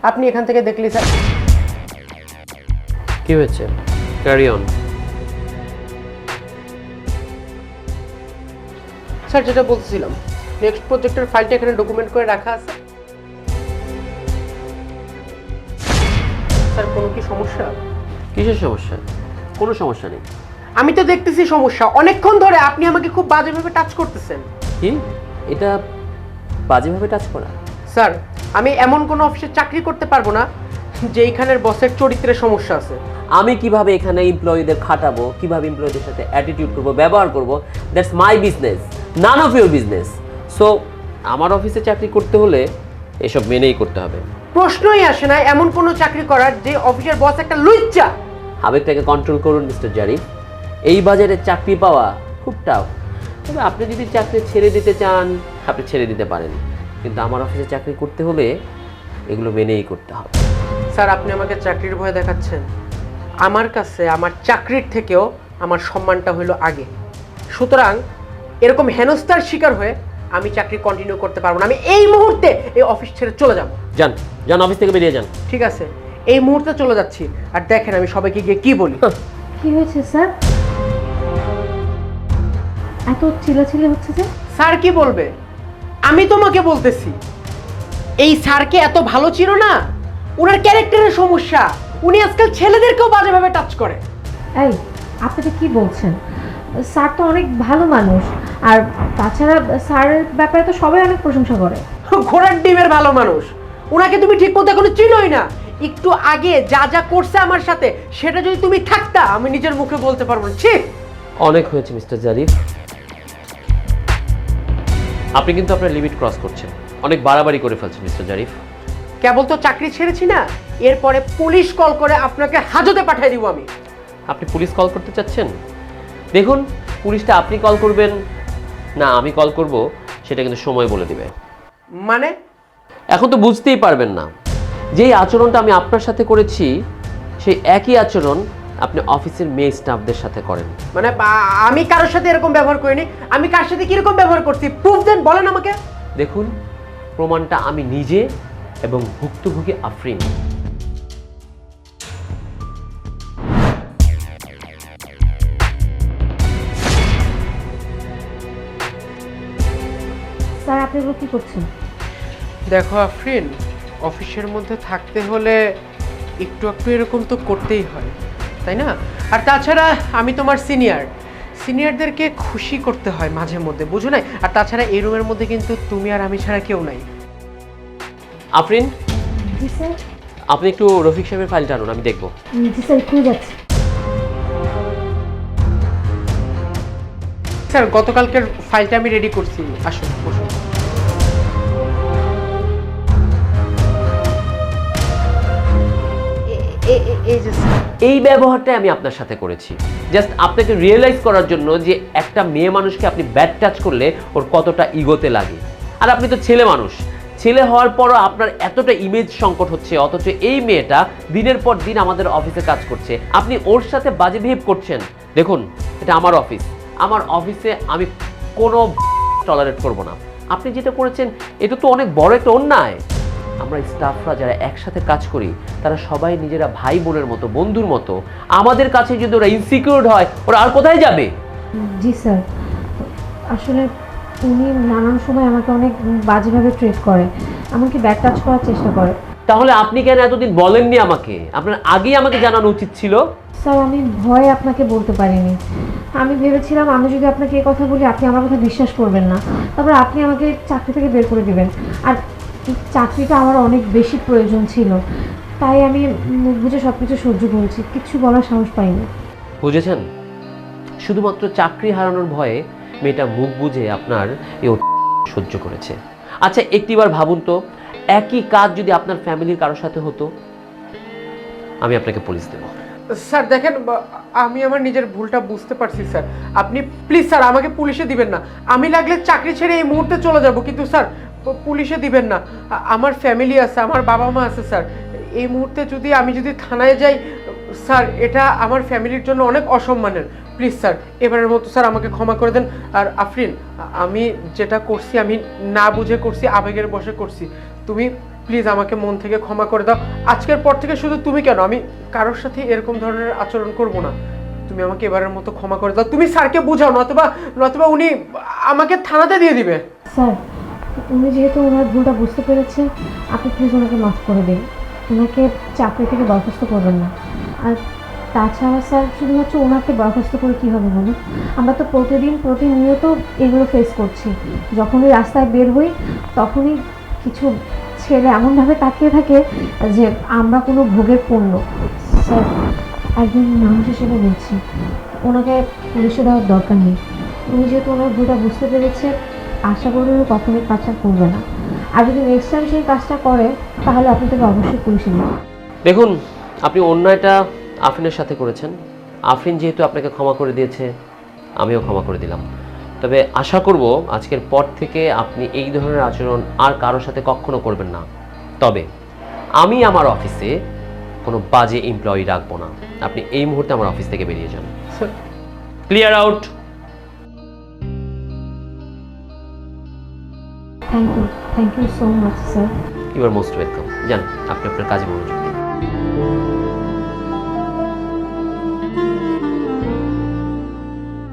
আপনি এখান থেকে দেখলেই স্যার। কি হয়েছে? Carry on. স্যার যেটা বলছিলাম, নেক্সট প্রজেক্টের ফাইলটা এখানে ডকুমেন্ট করে রাখা আছে। স্যার কোনো কি সমস্যা? কিসের সমস্যা? কোনো সমস্যা নেই। আমি তো দেখতেছি সমস্যা, অনেকক্ষণ ধরে আপনি আমাকে খুব বাজেভাবে টাচ করতেছেন। কি এটা বাজেভাবে টাচ করা? স্যার আমি এমন কোনো অফিসে চাকরি করতে পারবো না যেইখানের বসের চরিত্রের সমস্যা আছে। আমি কিভাবে এখানে এমপ্লয়ীদের খাটাবো, কিভাবে এমপ্লয়ীদের সাথে অ্যাটিটিউড করবো, ব্যবহার করবো, that's my business, none of your business. So আমার অফিসে চাকরি করতে হলে এসব মেনেই করতে হবে। প্রশ্নই আসে না এমন কোনো চাকরি করার যে অফিসের বস একটা লুচ্চা। আবেগটাকে কন্ট্রোল করুন মিস্টার জারিফ। এই বাজারে চাকরি পাওয়া খুব টাফ। তবে আপনি যদি চাকরি ছেড়ে দিতে চান আপনি ছেড়ে দিতে পারেন, কিন্তু আমার অফিসে চাকরি করতে হলে এগুলো মেনেই করতে হবে। স্যার আপনি আমাকে চাকরির ভয় দেখাচ্ছেন। আমার কাছে আমার চাকরির থেকেও আমার সম্মানটা হলো আগে। সুতরাং এরকম হেনস্থার শিকার হয়ে আমি চাকরি কন্টিনিউ করতে পারবো না। আমি এই মুহূর্তে এই অফিস ছেড়ে চলে যাব। যান যান, অফিস থেকে বেরিয়ে যান। ঠিক আছে, এই মুহূর্তে চলে যাচ্ছি। আর দেখেন আমি সবাইকে গিয়ে কি বলি। কি হয়েছে স্যার? এত চিল্লাচিল্লি হচ্ছে যে? স্যার কি বলবে? আমি তোমাকে বলতেছি, এই স্যারকে এত ভালো চিনো না, ওনার ক্যারেক্টারের সমস্যা। উনি আজকাল ছেলেদেরকেও বাজেভাবে টাচ করে। এই আপনি তো কি বলছেন? স্যার তো অনেক ভালো মানুষ, আর তাছাড়া স্যারের ব্যাপারে তো সবাই অনেক প্রশংসা করে। ঘোড়ার ডিমের ভালো মানুষ। ওনাকে তুমি ঠিক মতো এখনো চিনোই না। একটু আগে যা যা করছে আমার সাথে সেটা যদি তুমি থাকতা আমি নিজের মুখে বলতে পারবো না। ঠিক অনেক হয়েছে মিস্টার জারিফ, আপনি কিন্তু আপনার লিমিট ক্রস করছেন, অনেক বাড়াবাড়ি করে ফেলছেন মিস্টার জারিফ। কেবল তো চাকরি ছেড়েছি না, এরপরে পুলিশ কল করে আপনাকে হাজতে পাঠিয়ে দিব আমি। আপনি পুলিশ কল করতে চাচ্ছেন? দেখুন, পুলিশটা আপনি কল করবেন না আমি কল করব সেটা কিন্তু সময় বলে দিবে। মানে এখন তো বুঝতেই পারবেন না। যেই আচরণটা আমি আপনার সাথে করেছি সেই একই আচরণ আপনি অফিসের মেয়ে স্টাফদের সাথে করেন। মানে আমি কারোর সাথে এরকম ব্যবহার করিনি। আমি কার সাথে কিরকম ব্যবহার করছি প্রুফ দেন, বলেন আমাকে। দেখুন, প্রমাণটা আমি নিজে এবং ভুক্তভোগী আফরিন। স্যার আপনি এগুলো কি করছেন? দেখো আফরিন, অফিসের মধ্যে থাকতে হলে একটু একটু এরকম তো করতেই হয়, তাই না? আর তাছাড়া আমি তোমার সিনিয়রদেরকে খুশি করতে হয় মাঝে মধ্যে, বুঝো না? আর তাছাড়া এই রুমের মধ্যে কিন্তু তুমি আর আমি ছাড়া কেউ নাই। আফরিন, জি স্যার। আপনি একটু রফিক সাহেবের ফাইলটা আনুন, আমি দেখব। জি স্যার, এক্ষুনি যাচ্ছি। স্যার গতকালকের ফাইলটা আমি রেডি করছি, আসুন বসুন। এই যে স্যার, এই ব্যবহারটাই আমি আপনার সাথে করেছি, জাস্ট আপনাকে রিয়েলাইজ করার জন্য যে একটা মেয়ে মানুষকে আপনি ব্যাড টাচ করলে ওর কতটা ইগোতে লাগে। আর আপনি তো ছেলে মানুষ, ছেলে হওয়ার পরও আপনার এতটা ইমেজ সংকট হচ্ছে, অথচ এই মেয়েটা দিনের পর দিন আমাদের অফিসে কাজ করছে, আপনি ওর সাথে বাজে বিহেভ করছেন। দেখুন, এটা আমার অফিস, আমার অফিসে আমি কোনো টলারেট করব না। আপনি যেটা করেছেন এটা তো অনেক বড় একটা অন্যায়। আমরা স্টাফরা যারা একসাথে কাজ করি তারা সবাই নিজেরা ভাই বোনের মতো, বন্ধুর মতো। আমাদের কাছে যদি ওরা ইনসিকিউরড হয় ওরা আর কোথায় যাবে? জি স্যার, আসলে উনি নানান সময় আমাকে অনেক বাজেভাবে ট্রিট করে, এমনকি ব্যাড টাচ করার চেষ্টা করে। তাহলে আপনি কেন এতদিন বলেননি আমাকে? আপনার আগেই আমাকে জানানো উচিত ছিল। স্যার আমি ভয়ে আপনাকে বলতে পারিনি। আমি ভেবেছিলাম আমি যদি আপনাকে এই কথা বলি আপনি আমার কথা বিশ্বাস করবেন না, তারপর আপনি আমাকে চাকরি থেকে বের করে দিবেন। আর এই চাকরিটা আমার অনেক বেশি প্রয়োজন ছিল, তাই আমি মুখ বুঝে সব কিছু সহ্য করেছি, কিছু বলার সাহস পাইনি। বুঝেছেন, শুধুমাত্র চাকরি হারানোর ভয়ে মেয়েটা মুখ বুঝে আপনার এই সহ্য করেছে। আচ্ছা একটিবার ভাবুন তো, একই কাজ যদি আপনার ফ্যামিলির কারোর সাথে হতো, আমি আপনাকে পুলিশ দেব। স্যার দেখেন, আমি আমার নিজের ভুলটা বুঝতে পারছি স্যার। আপনি প্লিজ স্যার আমাকে পুলিশে দিবেন না। আমি লাগলে চাকরি ছেড়ে এই মুহূর্তে চলে যাব, কিন্তু স্যার পুলিশে দিবেন না। আমার ফ্যামিলি আছে, আমার বাবা মা আছে স্যার। এই মুহূর্তে আমি যদি থানায় যাই স্যার, এটা আমার ফ্যামিলির জন্য অনেক অসম্মানের। প্লিজ স্যার এবারের মতো স্যার আমাকে ক্ষমা করে দেন। আর আফরিন, আমি যেটা করছি আমি না বুঝে করছি, আবেগের বশে করছি। তুমি প্লিজ আমাকে মন থেকে ক্ষমা করে দাও। আজকের পর থেকে শুধু তুমি কেন, আমি কারোর সাথে এরকম ধরনের আচরণ করব না। তুমি আমাকে এবারের মতো ক্ষমা করে দাও। তুমি স্যারকে বোঝাও, নতুবা উনি আমাকে থানাতে দিয়ে দিবে। স্যার, উনি যেহেতু ওনার ভুলটা বুঝতে পেরেছে, আপনি প্লিজ ওনাকে মাফ করে দিন। ওনাকে চাকরি থেকে বরখাস্ত করবেন না। আর তাছাড়া স্যার, শুধুমাত্র ওনাকে বরখাস্ত করে কী হবে বলুন? আমরা তো প্রতিনিয়ত এগুলো ফেস করছি। যখনই রাস্তায় বের হই তখনই কিছু ছেলে এমনভাবে তাকিয়ে থাকে যে আমরা কোনো ভোগের পণ্য। স্যার, একজন মানুষ হিসেবে বলছি, ওনাকে পুলিশে দেওয়ার দরকার নেই। উনি যেহেতু ওনার ভুলটা বুঝতে পেরেছে, আশা করি উনি কখনোই কাজটা করবে না। আর যদি নেক্সট টাইম সেই কাজটা করে, তাহলে আপনি তাকে অবশ্যই পুলিশে দিন। দেখুন, আপনি অন্যায়টা আফরিনের সাথে করেছেন। আফরিন যেহেতু আপনাকে ক্ষমা করে দিয়েছে, আমিও ক্ষমা করে দিলাম। তবে আশা করব আজকের পর থেকে আপনি এই ধরনের আচরণ আর কারোর সাথে কখনো করবেন না। তবে আমি আমার অফিসে কোনো বাজে এমপ্লয়ি রাখবো না। আপনি এই মুহূর্তে আমার অফিস থেকে বেরিয়ে যান। Sir, clear out. Thank you so much sir. You are most welcome. যান, আপনি আপনার কাজে মনোযোগ দিন।